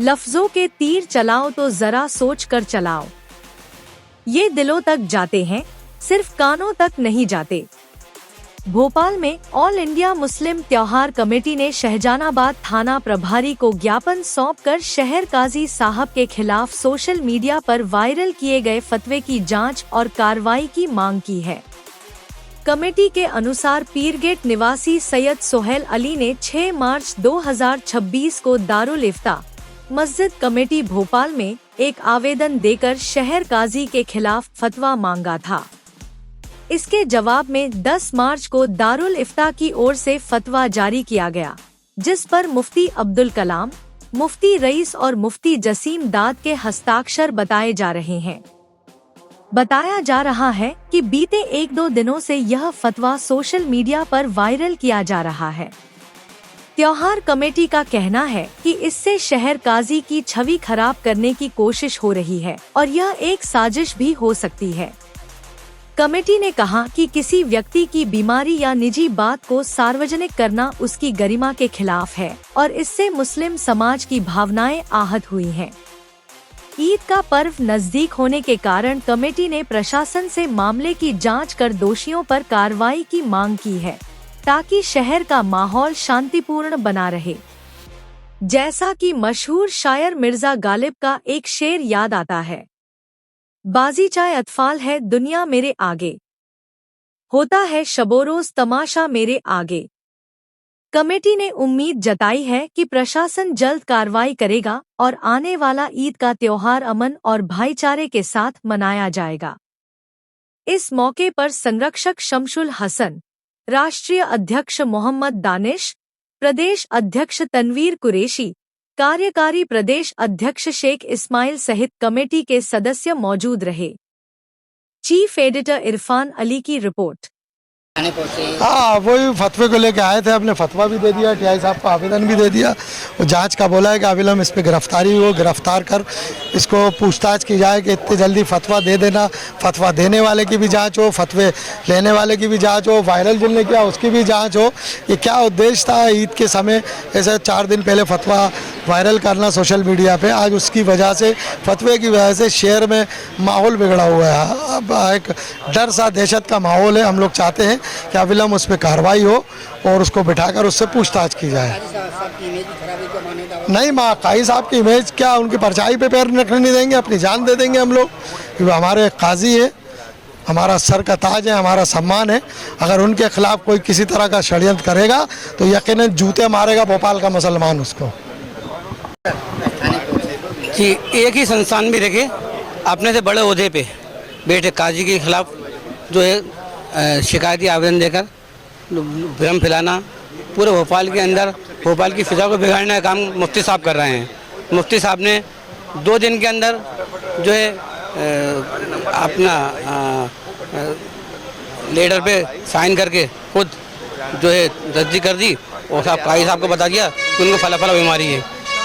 लफ्जों के तीर चलाओ तो जरा सोच कर चलाओ। ये दिलों तक जाते हैं, सिर्फ कानों तक नहीं जाते। भोपाल में ऑल इंडिया मुस्लिम त्योहार कमेटी ने शहजानाबाद थाना प्रभारी को ज्ञापन सौंपकर शहर काजी साहब के खिलाफ सोशल मीडिया पर वायरल किए गए फतवे की जांच और कार्रवाई की मांग की है। कमेटी के अनुसार पीरगेट निवासी सैयद सोहेल अली ने 6 मार्च 2026 को दारुल इफ्ता मस्जिद कमेटी भोपाल में एक आवेदन देकर शहर काजी के खिलाफ फतवा मांगा था। इसके जवाब में 10 मार्च को दारुल इफ्ता की ओर से फतवा जारी किया गया, जिस पर मुफ्ती अब्दुल कलाम, मुफ्ती रईस और मुफ्ती जसीम दाद के हस्ताक्षर बताए जा रहे हैं। बताया जा रहा है कि बीते 1-2 दिनों से यह फतवा सोशल मीडिया पर वायरल किया जा रहा है। त्योहार कमेटी का कहना है कि इससे शहर काजी की छवि खराब करने की कोशिश हो रही है और यह एक साजिश भी हो सकती है। कमेटी ने कहा कि किसी व्यक्ति की बीमारी या निजी बात को सार्वजनिक करना उसकी गरिमा के खिलाफ है और इससे मुस्लिम समाज की भावनाएं आहत हुई हैं। ईद का पर्व नजदीक होने के कारण कमेटी ने प्रशासन से मामले की जांच कर दोषियों पर कार्रवाई की मांग की है, ताकि शहर का माहौल शांतिपूर्ण बना रहे। जैसा कि मशहूर शायर मिर्जा गालिब का एक शेर याद आता है, बाजी चाहे अतफाल है दुनिया मेरे आगे, होता है शबोरोज तमाशा मेरे आगे। कमेटी ने उम्मीद जताई है कि प्रशासन जल्द कार्रवाई करेगा और आने वाला ईद का त्योहार अमन और भाईचारे के साथ मनाया जाएगा। इस मौके पर संरक्षक शमशुल हसन, राष्ट्रीय अध्यक्ष मोहम्मद दानिश, प्रदेश अध्यक्ष तनवीर कुरैशी, कार्यकारी प्रदेश अध्यक्ष शेख इस्माइल सहित कमेटी के सदस्य मौजूद रहे। चीफ एडिटर इरफान अली की रिपोर्ट। हाँ, वही फतवे को लेके आए थे, अपने फतवा भी दे दिया, टीआई साहब को आवेदन भी दे दिया। वो जांच का बोला है कि अविलंब इस पे गिरफ्तारी हो, गिरफ्तार कर इसको पूछताछ की जाए कि इतनी जल्दी फतवा दे देना। फतवा देने वाले की भी जांच हो, फतवे लेने वाले की भी जांच हो, वायरल जिनने किया उसकी भी जांच हो। ये क्या उद्देश्य था ईद के समय ऐसे 4 दिन पहले फतवा वायरल करना सोशल मीडिया पे? आज उसकी वजह से, फतवे की वजह से शहर में माहौल बिगड़ा हुआ है। अब एक डर सा, दहशत का माहौल है। हम लोग चाहते हैं कि अविलंब उस पर कार्रवाई हो और उसको बिठाकर उससे पूछताछ की जाए। नहीं, माँ काजी साहब की इमेज क्या, उनकी परछाई पे पैर रखने नहीं देंगे, अपनी जान दे देंगे हम लोग। क्योंकि हमारे काजी है, हमारा सर का ताज है, हमारा सम्मान है। अगर उनके खिलाफ कोई किसी तरह का षड्यंत्र करेगा तो यकीनन जूते मारेगा भोपाल का मुसलमान उसको। कि एक ही संस्थान में रखे अपने से बड़े ओहदे पे बैठे काजी के खिलाफ जो है शिकायती आवेदन देकर भ्रम फैलाना, पूरे भोपाल के अंदर भोपाल की फिजा को बिगाड़ने का काम मुफ्ती साहब कर रहे हैं। मुफ्ती साहब ने 2 दिन के अंदर जो है अपना लेटर पे साइन करके खुद जो है रद्दी कर दी और साहब काजी साहब को बता दिया कि उनको फला बीमारी है।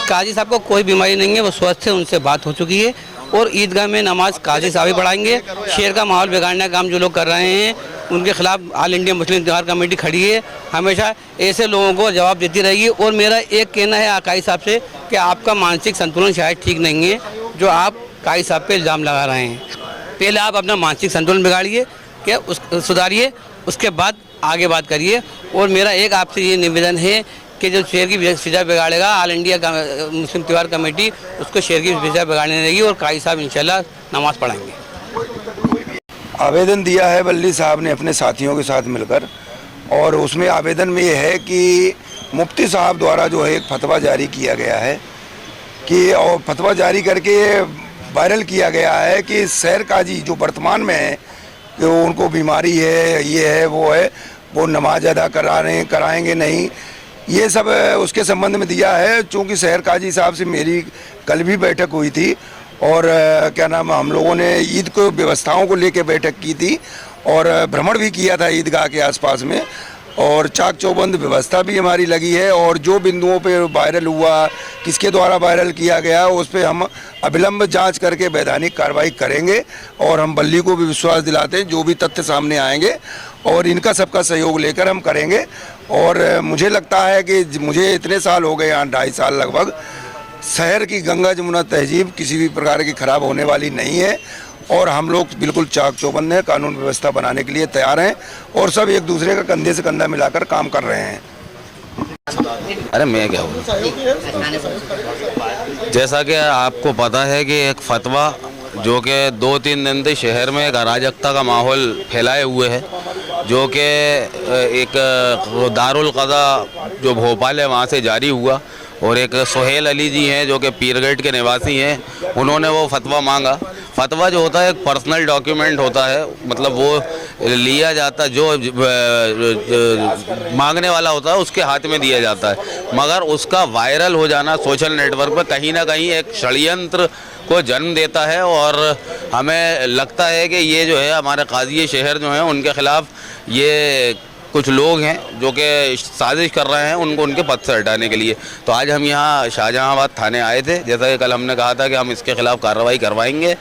काजी साहब को कोई बीमारी नहीं है, वो स्वस्थ है, उनसे बात हो चुकी है और ईदगाह में नमाज काजी साहब ही पढ़ाएंगे। शहर का माहौल बिगाड़ने का काम जो लोग कर रहे हैं उनके खिलाफ ऑल इंडिया मुस्लिम त्योहार कमेटी खड़ी है, हमेशा ऐसे लोगों को जवाब देती रहेगी। और मेरा एक कहना है काजी साहब से कि आपका मानसिक संतुलन शायद ठीक नहीं है, जो आप काजी साहब पे इल्ज़ाम लगा रहे हैं। पहले आप अपना मानसिक संतुलन बिगाड़िए, क्या सुधारिए, उसके बाद आगे बात करिए। और मेरा एक आपसे ये निवेदन है कि जो शहर की फिजा बिगाड़ेगा, ऑल इंडिया मुस्लिम त्योहार कमेटी उसको शहर की फिजा बिगाड़ने देगी और काजी साहब इंशाल्लाह नमाज पढ़ाएंगे। आवेदन दिया है वल्ली साहब ने अपने साथियों के साथ मिलकर, और उसमें आवेदन में ये है कि मुफ्ती साहब द्वारा जो है एक फतवा जारी किया गया है कि, और फतवा जारी करके वायरल किया गया है कि शहर काजी जो वर्तमान में है कि उनको बीमारी है, ये है, वो नमाज अदा कराएंगे नहीं, ये सब उसके संबंध में दिया है। चूँकि शहर काजी साहब से मेरी कल भी बैठक हुई थी और क्या नाम, हम लोगों ने ईद को व्यवस्थाओं को लेकर बैठक की थी और भ्रमण भी किया था ईदगाह के आसपास में, और चाक चौबंद व्यवस्था भी हमारी लगी है। और जो बिंदुओं पे वायरल हुआ, किसके द्वारा वायरल किया गया, उस पर हम अविलंब जांच करके वैधानिक कार्रवाई करेंगे। और हम बल्ली को भी विश्वास दिलाते हैं जो भी तथ्य सामने आएंगे और इनका सबका सहयोग लेकर हम करेंगे। और मुझे लगता है कि मुझे इतने साल हो गए यहाँ, 2.5 साल लगभग, शहर की गंगा जमुना तहजीब किसी भी प्रकार की खराब होने वाली नहीं है और हम लोग बिल्कुल चाक चौबंद हैं, कानून व्यवस्था बनाने के लिए तैयार हैं और सब एक दूसरे का कंधे से कंधा मिलाकर काम कर रहे हैं। अरे मैं क्या हूँ, जैसा कि आपको पता है कि एक फतवा जो कि 2-3 दिन से शहर में एक अराजकता का माहौल फैलाए हुए है, जो कि एक दारुल क़ज़ा जो भोपाल है वहाँ से जारी हुआ और एक सुहेल अली जी हैं जो कि पीरगेट के निवासी हैं, उन्होंने वो फतवा मांगा। फतवा जो होता है एक पर्सनल डॉक्यूमेंट होता है, मतलब वो लिया जाता है, जो मांगने वाला होता है उसके हाथ में दिया जाता है, मगर उसका वायरल हो जाना सोशल नेटवर्क पर कहीं ना कहीं एक षड्यंत्र को जन्म देता है और हमें लगता है कि ये जो है हमारे काजी शहर जो हैं उनके ख़िलाफ़ ये कुछ लोग हैं जो कि साजिश कर रहे हैं उनको उनके पद से हटाने के लिए। तो आज हम यहाँ शाहजहांबाद थाने आए थे, जैसा कि कल हमने कहा था कि हम इसके ख़िलाफ़ कार्रवाई करवाएंगे,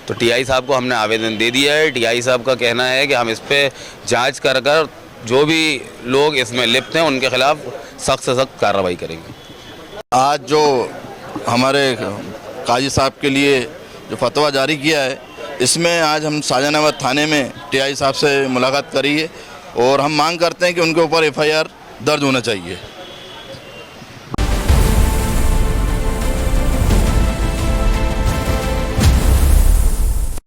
तो टीआई साहब को हमने आवेदन दे दिया है। टीआई साहब का कहना है कि हम इस पर जांच कर कर जो भी लोग इसमें लिप्त हैं उनके ख़िलाफ़ सख्त से सख्त कार्रवाई करेंगे। आज जो हमारे काजी साहब के लिए जो फतवा जारी किया है, इसमें आज हम शाहजहांबाद थाने में टीआई साहब से मुलाकात करी है और हम मांग करते हैं कि उनके ऊपर एफआईआर दर्ज होना चाहिए।